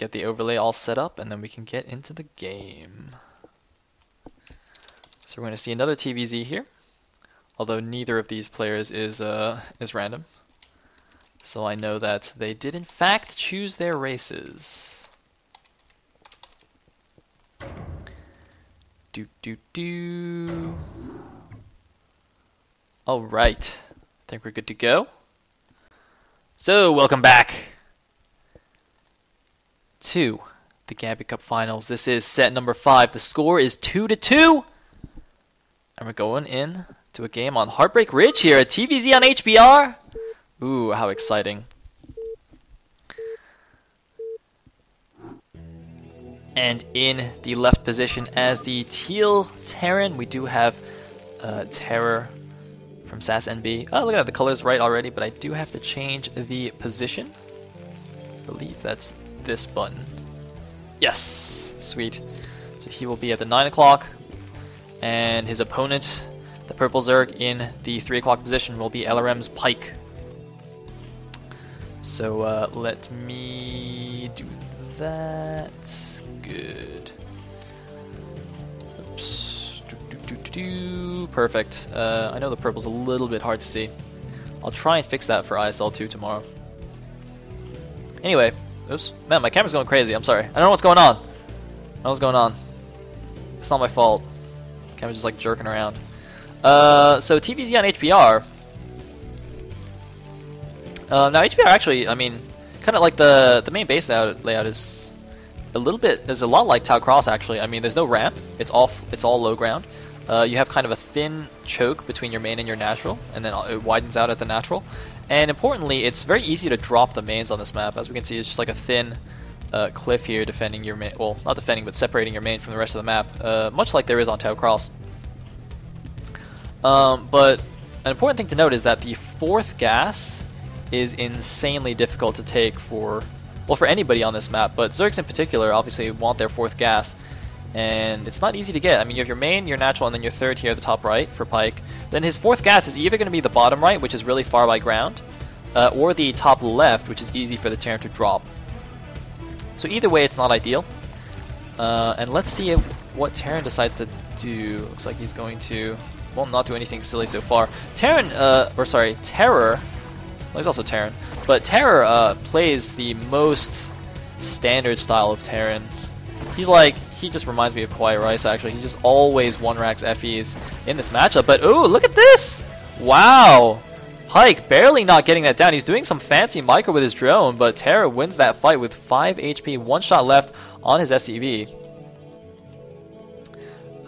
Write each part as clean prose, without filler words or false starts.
get the overlay all set up, and then we can get into the game. So we're going to see another TVZ here, although neither of these players is random. So I know that they did in fact choose their races. Alright, I think we're good to go. So, welcome back to the Gambit Cup Finals. This is set number 5. The score is 2-2. And we're going in to a game on Heartbreak Ridge here at TVZ on HBR. Ooh, how exciting. And in the left position as the teal Terran, we do have TerrOr from SassNB. Oh, look at that, the color's right already, but I do have to change the position. I believe that's this button. Yes! Sweet. So he will be at the 9 o'clock, and his opponent, the purple Zerg, in the 3 o'clock position will be LRM's Pike. So let me do that. Good. Oops. Perfect. I know the purple's a little bit hard to see. I'll try and fix that for ISL2 tomorrow. Anyway, oops. Man, my camera's going crazy. I'm sorry. I don't know what's going on. I don't know what's going on. It's not my fault. The camera's just like jerking around. So TVZ on HBR. Now HBR actually, I mean, kind of like the main base layout is a lot like Tau Cross actually. I mean, there's no ramp. It's all low ground. You have kind of a thin choke between your main and your natural, and then it widens out at the natural. And importantly, it's very easy to drop the mains on this map. As we can see, it's just like a thin cliff here defending your main. Well, not defending, but separating your main from the rest of the map, much like there is on Tau Cross. But an important thing to note is that the 4th gas is insanely difficult to take for anybody on this map, but Zergs in particular obviously want their 4th gas. And it's not easy to get. I mean, you have your main, your natural, and then your 3rd here at the top right for Pike. Then his 4th gas is either going to be the bottom right, which is really far by ground, or the top left, which is easy for the Terran to drop. So either way, it's not ideal. And let's see what Terran decides to do. Looks like he's going to, well, not do anything silly so far. TerrOr, well, he's also Terran, but TerrOr plays the most standard style of Terran. He just reminds me of Quiet Rice, actually. He just always 1-racks FEs in this matchup. But, ooh, look at this! Wow! Pike barely not getting that down. He's doing some fancy micro with his drone, but TerrOr wins that fight with 5 HP, 1 shot left on his SCV.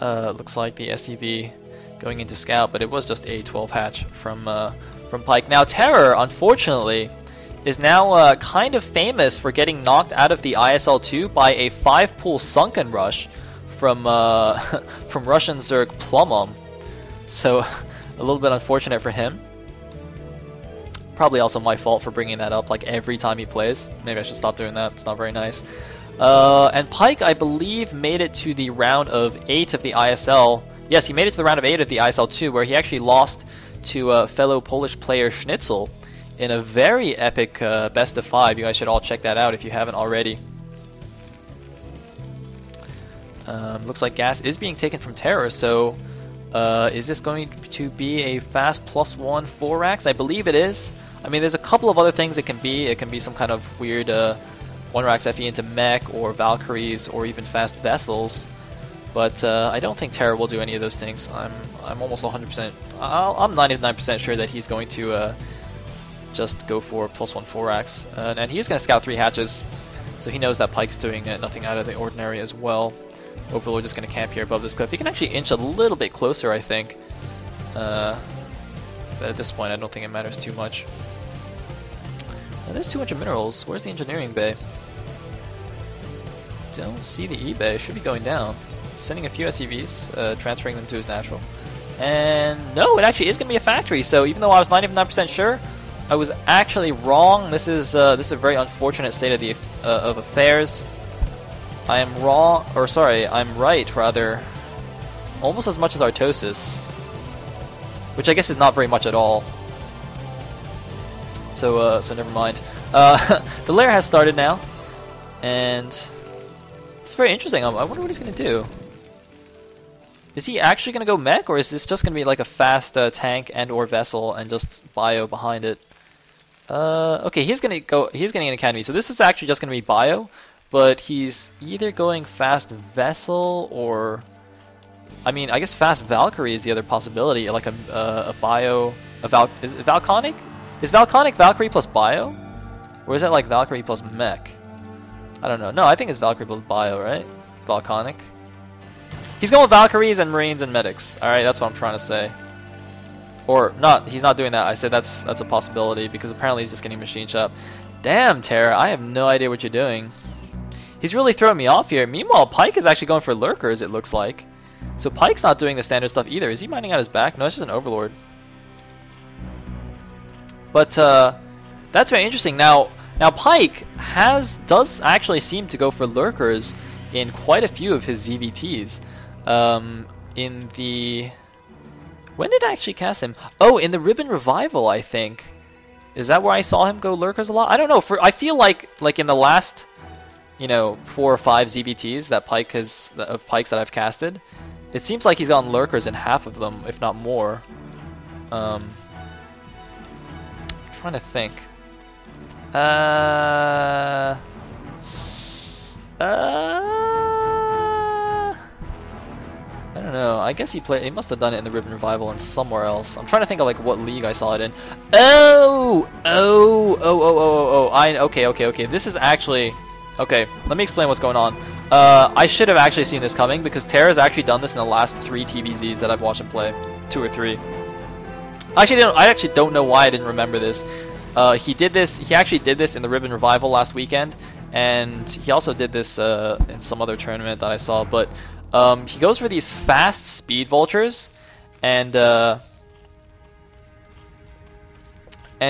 Looks like the SCV going into scout, but it was just a 12 hatch from Pike. Now, TerrOr, unfortunately, is now kind of famous for getting knocked out of the ISL2 by a 5-pool sunken rush from Russian Zerg Plumum. So a little bit unfortunate for him. Probably also my fault for bringing that up like every time he plays. Maybe I should stop doing that. It's not very nice. And Pike, I believe, made it to the round of 8 of the ISL. Yes, he made it to the round of 8 of the ISL2, where he actually lost to fellow Polish player Schnitzel in a very epic best of 5. You guys should all check that out if you haven't already. Looks like gas is being taken from TerrOr, so is this going to be a fast +1 4-racks? I believe it is. I mean, there's a couple of other things it can be. It can be some kind of weird 1-racks FE into mech or Valkyries or even fast vessels. But I don't think TerrOr will do any of those things. I'm almost 100%. I'm 99% sure that he's going to just go for +1 4-racks. And he's going to scout 3 hatches, so he knows that Pike's doing nothing out of the ordinary as well. Overlord is going to camp here above this cliff. He can actually inch a little bit closer, I think. But at this point, I don't think it matters too much. There's too much of minerals. Where's the engineering bay? Don't see the E-bay. Should be going down. Sending a few SCVs, transferring them to his natural. And no, it actually is going to be a factory. So even though I was 99% sure, I was actually wrong. This is a very unfortunate state of affairs. I am wrong, or sorry, I'm right rather, almost as much as Artosis, which I guess is not very much at all. So never mind. The lair has started now, And it's very interesting. I wonder what he's going to do. Is he actually going to go mech, or is this just going to be like a fast tank and or vessel and just bio behind it? Okay, he's getting an academy, so this is actually just going to be bio, but he's either going fast vessel or, I mean, I guess fast Valkyrie is the other possibility, like a bio, is it Valconic? Is Valconic Valkyrie plus bio? Or is that like Valkyrie plus mech? I don't know. No, I think it's Valkyrie plus bio, right? Valconic. He's going with Valkyries and Marines and medics. Alright, that's what I'm trying to say. Or, not, he's not doing that. I said that's a possibility, because apparently he's just getting machine shop. Damn, TerrOr, I have no idea what you're doing. He's really throwing me off here. Meanwhile, Pike is actually going for lurkers, it looks like. So Pike's not doing the standard stuff either. Is he mining out his back? No, it's just an overlord. But, that's very interesting. Now Pike does actually seem to go for lurkers in quite a few of his ZVTs. In the... When did I actually cast him? Oh, in the Ribbon Revival, I think. Is that where I saw him go lurkers a lot? I don't know. I feel like in the last, 4 or 5 ZVTs that Pikes that I've casted, it seems like he's gotten lurkers in half of them, if not more. I'm trying to think. I don't know. I guess he must have done it in the Ribbon Revival and somewhere else. I'm trying to think of like what league I saw it in. Okay. This is actually okay. Let me explain what's going on. I should have actually seen this coming because TerrOr's actually done this in the last 3 TVZs that I've watched him play, 2 or 3. I actually don't know why I didn't remember this. He did this. He actually did this in the Ribbon Revival last weekend, and he also did this in some other tournament that I saw. But he goes for these fast speed vultures, and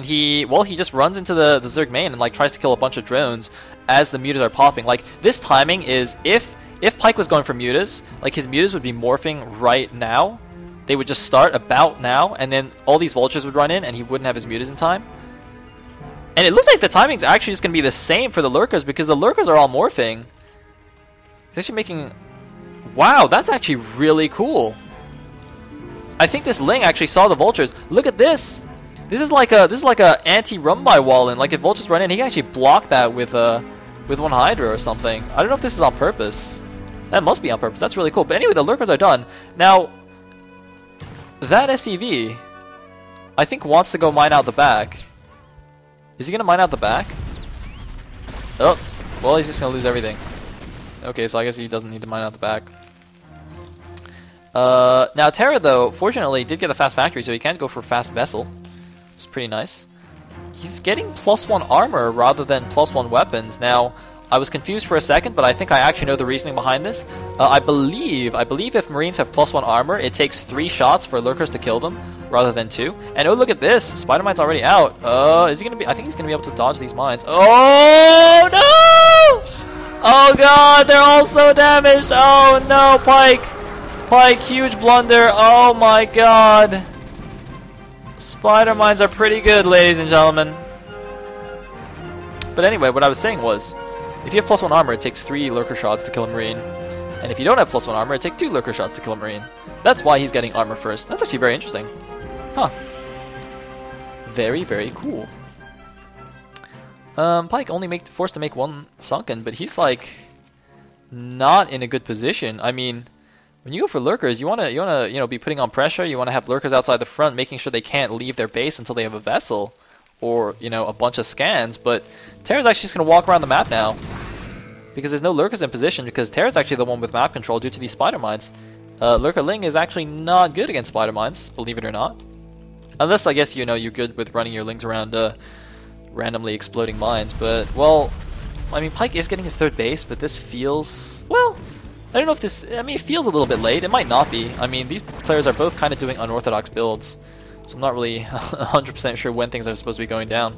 he just runs into the Zerg main and like tries to kill a bunch of drones as the mutas are popping. Like this timing is if Pike was going for mutas, like his mutas would be morphing right now. They would just start about now, and then all these vultures would run in, and he wouldn't have his mutas in time. And it looks like the timing's actually just gonna be the same for the lurkers because the lurkers are all morphing. He's actually making. Wow, that's actually really cool. I think this Ling actually saw the vultures. Look at this. This is like a anti-Rumbai wall, and like if vultures run in, he can actually block that with one Hydra or something. I don't know if this is on purpose. That must be on purpose. That's really cool. But anyway, the lurkers are done. Now, that SCV, I think wants to go mine out the back. Is he gonna mine out the back? Oh, well he's just gonna lose everything. Okay, so I guess he doesn't need to mine out the back. Now TerrOr though, fortunately did get a fast factory, so he can go for fast vessel. It's pretty nice. He's getting +1 armor rather than +1 weapons. Now, I was confused for a second, but I think I actually know the reasoning behind this. I believe if Marines have +1 armor, it takes 3 shots for lurkers to kill them, rather than 2. And oh, look at this! Spider-Mine's already out. Is he gonna be? I think he's gonna be able to dodge these mines. Oh no! Oh god, they're all so damaged! Oh no, Pike! Pike, huge blunder! Oh my god! Spider-Mines are pretty good, ladies and gentlemen. But anyway, what I was saying was, if you have +1 armor, it takes 3 lurker shots to kill a Marine. And if you don't have +1 armor, it takes 2 lurker shots to kill a Marine. That's why he's getting armor first. That's actually very interesting. Huh. Very, very cool. Pike only forced to make 1 sunken, but he's like not in a good position. I mean, when you go for lurkers, you wanna be putting on pressure. You wanna have lurkers outside the front, making sure they can't leave their base until they have a vessel or a bunch of scans. But TerrOr's actually just gonna walk around the map now because there's no lurkers in position because TerrOr's actually the one with map control due to these spider mines. Lurker Ling is actually not good against spider mines, believe it or not. Unless I guess you're good with running your Lings around randomly exploding mines. But well, I mean Pike is getting his 3rd base, but this feels, well, I don't know if this, I mean it feels a little bit late. It might not be. I mean these players are both kind of doing unorthodox builds, so I'm not really 100% sure when things are supposed to be going down.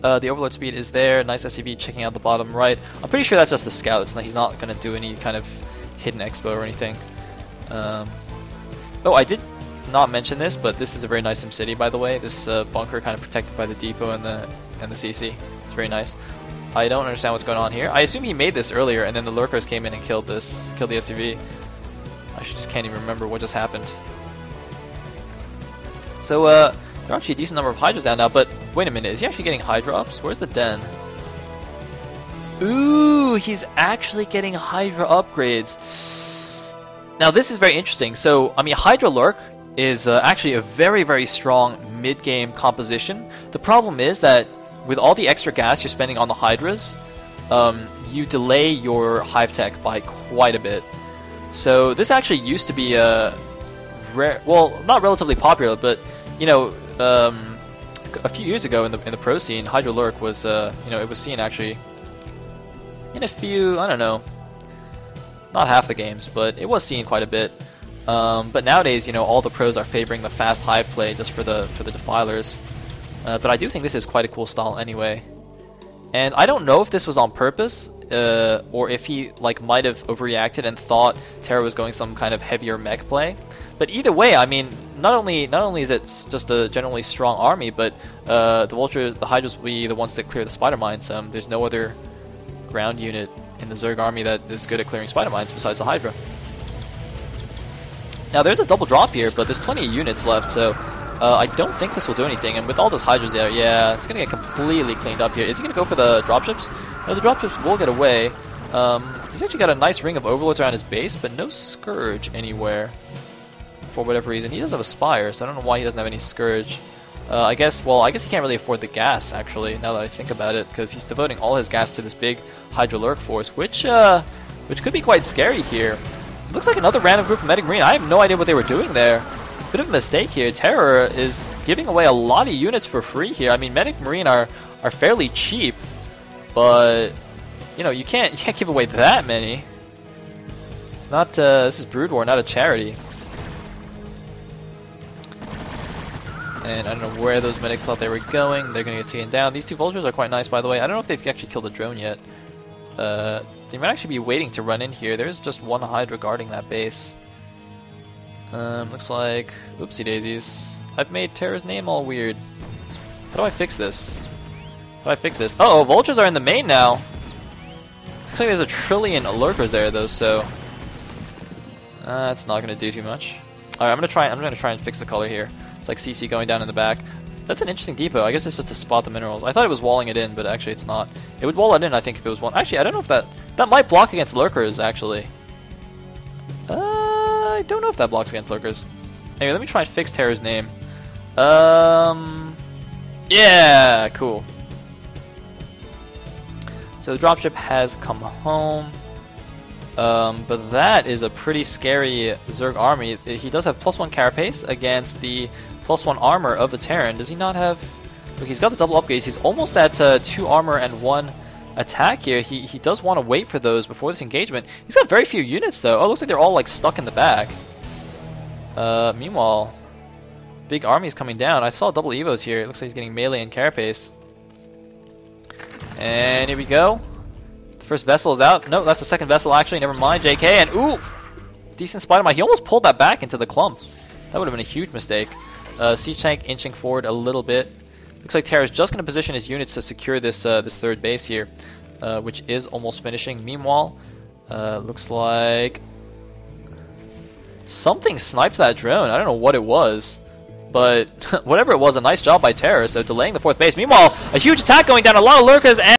The Overlord speed is there. Nice SCV checking out the bottom right. I'm pretty sure that's just the scout. He's not going to do any kind of hidden expo or anything. Oh, I did not mention this, but this is a very nice SimCity, by the way. This bunker kind of protected by the depot and the CC. It's very nice. I don't understand what's going on here. I assume he made this earlier, and then the lurkers came in and killed the SUV. I just can't even remember what just happened. So, there are actually a decent number of Hydras down now, but wait a minute, is he actually getting Hydra ups? Where's the den? Ooh, he's actually getting Hydra upgrades. Now this is very interesting. So, I mean, Hydra Lurk is actually a very, very strong mid-game composition. The problem is that with all the extra gas you're spending on the Hydras, you delay your Hive Tech by quite a bit. So this actually used to be a rare, well, not relatively popular, but you know, a few years ago in the pro scene, Hydra Lurk was, you know, it was seen actually in a few, I don't know, not half the games, but it was seen quite a bit. But nowadays, you know, all the pros are favoring the fast Hive play just for the Defilers. But I do think this is quite a cool style anyway. And I don't know if this was on purpose, or if he like might have overreacted and thought TerrOr was going some kind of heavier mech play. But either way, I mean, not only is it just a generally strong army, but the Hydras will be the ones that clear the spider mines. There's no other ground unit in the Zerg army that is good at clearing spider mines besides the Hydra. Now there's a double drop here, but there's plenty of units left, so I don't think this will do anything. And with all those Hydras there, yeah, it's gonna get completely cleaned up here. Is he gonna go for the dropships? No, the dropships will get away. He's actually got a nice ring of overlords around his base, but no Scourge anywhere for whatever reason. He does have a Spire, so I don't know why he doesn't have any Scourge. I guess he can't really afford the gas, actually, now that I think about it, because he's devoting all his gas to this big Hydra Lurk force, which could be quite scary here. It looks like another random group of Medic Marine. I have no idea what they were doing there. Bit of a mistake here. TerrOr is giving away a lot of units for free here. I mean, Medic Marine are fairly cheap, but you know, you can't give away that many. It's not this is Brood War, not a charity. And I don't know where those medics thought they were going. They're going to get taken down. These two vultures are quite nice, by the way. I don't know if they've actually killed a drone yet. They might actually be waiting to run in here. There's just one Hydra guarding that base. Looks like... Oopsie daisies. I've made TerrOr's name all weird. How do I fix this? How do I fix this? Uh oh, vultures are in the main now. Looks like there's a trillion lurkers there, though, so... that's not going to do too much. Alright, I'm going to try and fix the color here. It's like CC going down in the back. That's an interesting depot. I guess it's just to spot the minerals. I thought it was walling it in, but actually it's not. It would wall it in, I think, if it was one. Actually, I don't know if that might block against lurkers, actually. I don't know if that blocks against lurkers. Anyway, let me try and fix TerrOr's name. Yeah, cool. So the dropship has come home. But that is a pretty scary Zerg army. He does have +1 carapace against the +1 armor of the Terran. Does he not have... Look, he's got the double upgrades. He's almost at 2 armor and 1 attack here. He does want to wait for those before this engagement. He's got very few units, though. Oh, it looks like they're all like stuck in the back. Meanwhile, big army's coming down. I saw double evos here. It looks like he's getting melee and carapace. And here we go. First vessel is out. No, that's the second vessel actually. Never mind. JK and ooh, decent spider mine. He almost pulled that back into the clump. That would have been a huge mistake. Siege tank inching forward a little bit. Looks like TerrOr's just going to position his units to secure this this third base here, which is almost finishing. Meanwhile, looks like something sniped that drone. I don't know what it was, but whatever it was, a nice job by TerrOr. So delaying the fourth base. Meanwhile, a huge attack going down. A lot of lurkers and